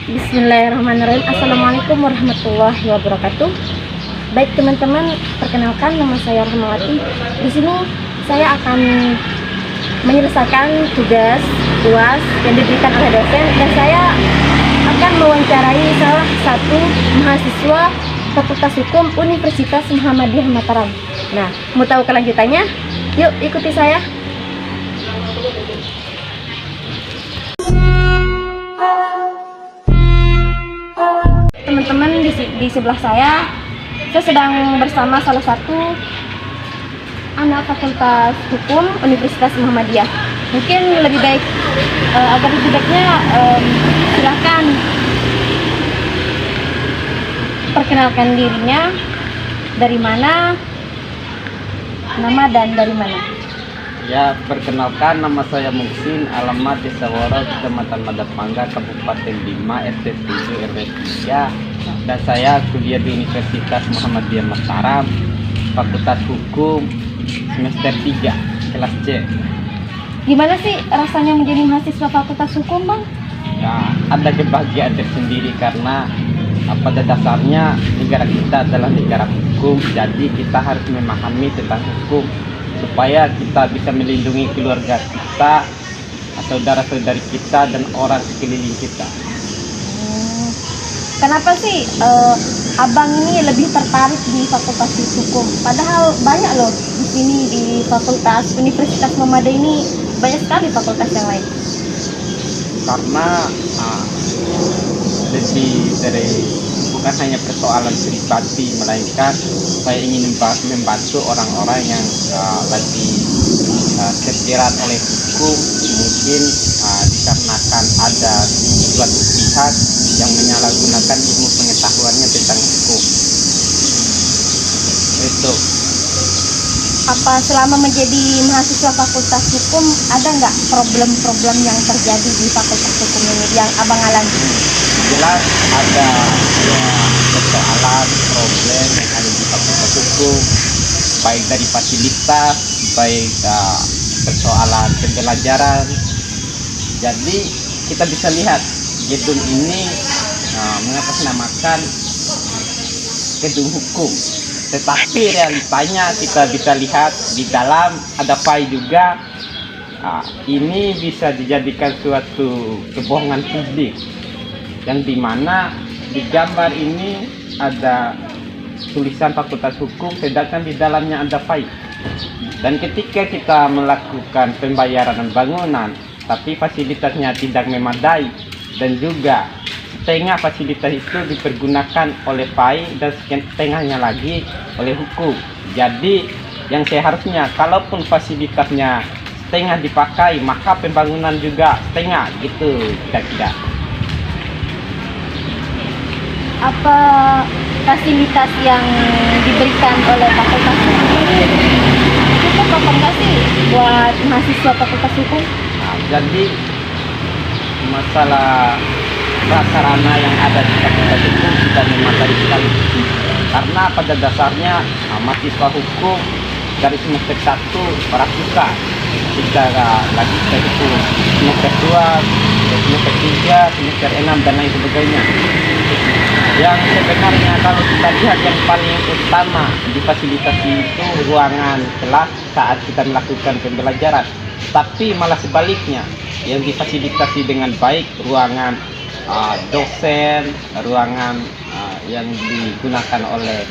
Bismillahirrahmanirrahim. Assalamualaikum warahmatullahi wabarakatuh. Baik teman-teman, perkenalkan nama saya Rahmawati. Di sini saya akan menyelesaikan tugas UAS yang diberikan oleh dosen, dan saya akan mewawancarai salah satu mahasiswa Fakultas Hukum Universitas Muhammadiyah Mataram. Nah, mau tahu kelanjutannya? Yuk ikuti saya. Teman-teman, di sebelah saya sedang bersama salah satu anak Fakultas Hukum Universitas Muhammadiyah. Mungkin lebih baik agar lebih baiknya silakan perkenalkan dirinya, dari mana, nama dan dari mana. Ya, perkenalkan, nama saya Muhsin, alamat Desa Woro, Kecamatan Madapangga, Kabupaten Bima, RT 7 RW 3, dan saya kuliah di Universitas Muhammadiyah Mataram, Fakultas Hukum, semester 3, kelas C. Gimana sih rasanya menjadi mahasiswa Fakultas Hukum, Bang? Ya, ada kebahagiaan tersendiri karena pada dasarnya negara kita adalah negara hukum, jadi kita harus memahami tentang hukum supaya kita bisa melindungi keluarga kita, saudara-saudari kita, dan orang sekeliling kita. Kenapa sih abang ini lebih tertarik di Fakultas Hukum? Padahal banyak loh di sini di Fakultas Universitas Muhammadiyah ini, banyak sekali fakultas yang lain. Karena lebih dari bukan hanya persoalan pribadi, melainkan saya ingin membantu orang-orang yang lagi terjerat oleh hukum, mungkin dikarenakan ada suatu pihak yang menyalahgunakan ilmu pengetahuannya tentang hukum. Itu. Apa selama menjadi mahasiswa Fakultas Hukum ada nggak problem-problem yang terjadi di Fakultas Hukum ini yang abang alami? Jelas ada persoalan, problem yang ada di Fakultas Hukum, baik dari fasilitas, baik persoalan pembelajaran. Jadi kita bisa lihat gedung ini mengatasnamakan gedung hukum, tetapi realitanya kita bisa lihat di dalam ada file juga. Ini bisa dijadikan suatu kebohongan publik, yang dimana di gambar ini ada tulisan Fakultas Hukum, sedangkan di dalamnya ada file. Dan ketika kita melakukan pembayaran bangunan, tapi fasilitasnya tidak memadai, dan juga setengah fasilitas itu dipergunakan oleh file dan setengahnya lagi oleh hukum. Jadi yang seharusnya kalaupun fasilitasnya setengah dipakai, maka pembangunan juga setengah, gitu kira-kira. Apa fasilitas yang diberikan oleh Fakultas Hukum cukup apa enggak sih buat mahasiswa Fakultas Hukum? Jadi masalah prasarana yang ada di Fakultas Hukum sudah memadai sekali, karena pada dasarnya mahasiswa hukum dari semester 1 pramuka, kita lagi ke hukum semester 2, semester 3, semester 6, dan lain sebagainya. Yang sebenarnya kalau kita lihat yang paling utama di fasilitas itu ruangan kelas saat kita melakukan pembelajaran, tapi malah sebaliknya yang difasilitasi dengan baik ruangan dosen, ruangan yang digunakan oleh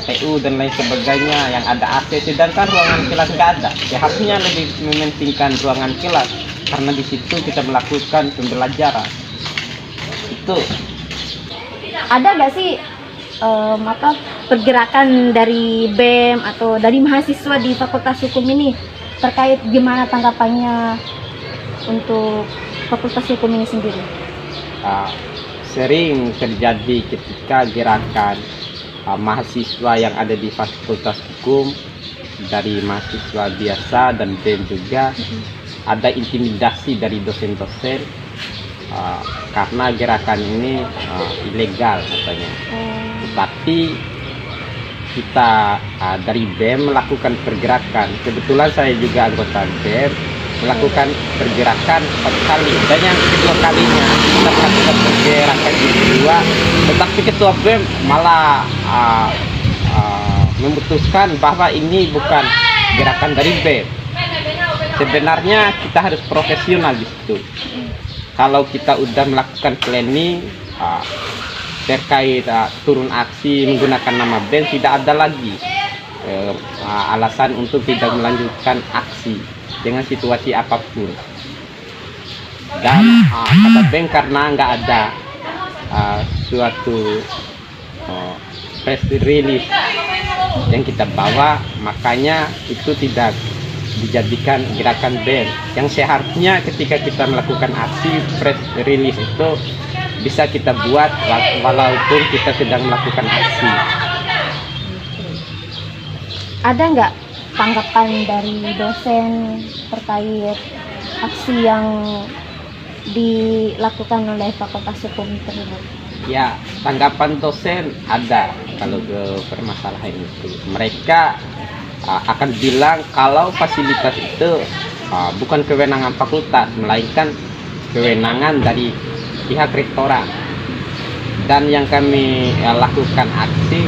PU dan lain sebagainya yang ada AC, sedangkan ruangan kelas nggak ada. Seharusnya lebih mementingkan ruangan kelas karena di situ kita melakukan pembelajaran. Itu. Ada nggak sih pergerakan dari BEM atau dari mahasiswa di Fakultas Hukum ini terkait gimana tanggapannya untuk Fakultas Hukum ini sendiri? Sering terjadi ketika gerakan mahasiswa yang ada di Fakultas Hukum, dari mahasiswa biasa dan BEM juga, ada intimidasi dari dosen-dosen karena gerakan ini ilegal katanya. Tetapi kita dari BEM melakukan pergerakan. Kebetulan saya juga anggota BEM, melakukan pergerakan 4 kali, dan yang kedua kalinya kita melakukan pergerakan yang kedua, tetapi ketua BEM malah memutuskan bahwa ini bukan gerakan dari BEM. Sebenarnya kita harus profesional di situ. Kalau kita udah melakukan planning terkait turun aksi menggunakan nama BEM, tidak ada lagi alasan untuk tidak melanjutkan aksi dengan situasi apapun. Dan kata BEM, karena nggak ada suatu press release yang kita bawa, makanya itu tidak dijadikan gerakan BEM. Yang seharusnya ketika kita melakukan aksi, press release itu bisa kita buat walaupun kita sedang melakukan aksi. Ada nggak tanggapan dari dosen terkait aksi yang dilakukan oleh Fakultas Hukum tersebut? Ya, tanggapan dosen ada kalau ke permasalahan itu. Mereka akan bilang kalau fasilitas itu bukan kewenangan fakultas, melainkan kewenangan dari pihak rektorat. Dan yang kami lakukan aksi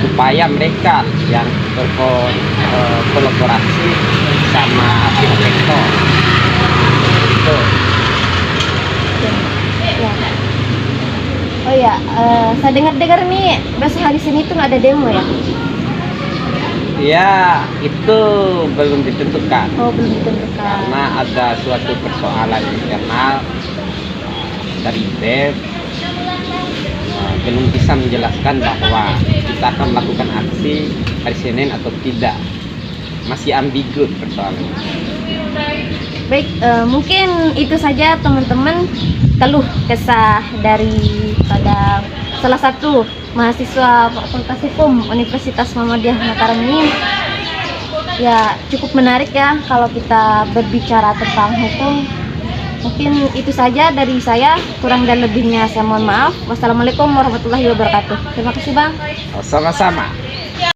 supaya mereka yang berkolaborasi sama pihak rektor. Itu. Ya. Oh ya, saya dengar-dengar nih besok hari Senin itu nggak ada demo ya? Ya, itu belum ditentukan. Oh, belum ditentukan. Karena ada suatu persoalan internal dari BEM, belum bisa menjelaskan bahwa kita akan melakukan aksi hari Senin atau tidak. Masih ambigu persoalannya. Baik, mungkin itu saja teman-teman keluh kesah daripada salah satu mahasiswa Fakultas Hukum Universitas Muhammadiyah Mataram ini. Ya, cukup menarik ya kalau kita berbicara tentang hukum. Mungkin itu saja dari saya, kurang dan lebihnya saya mohon maaf. Wassalamualaikum warahmatullahi wabarakatuh. Terima kasih Bang. Sama-sama.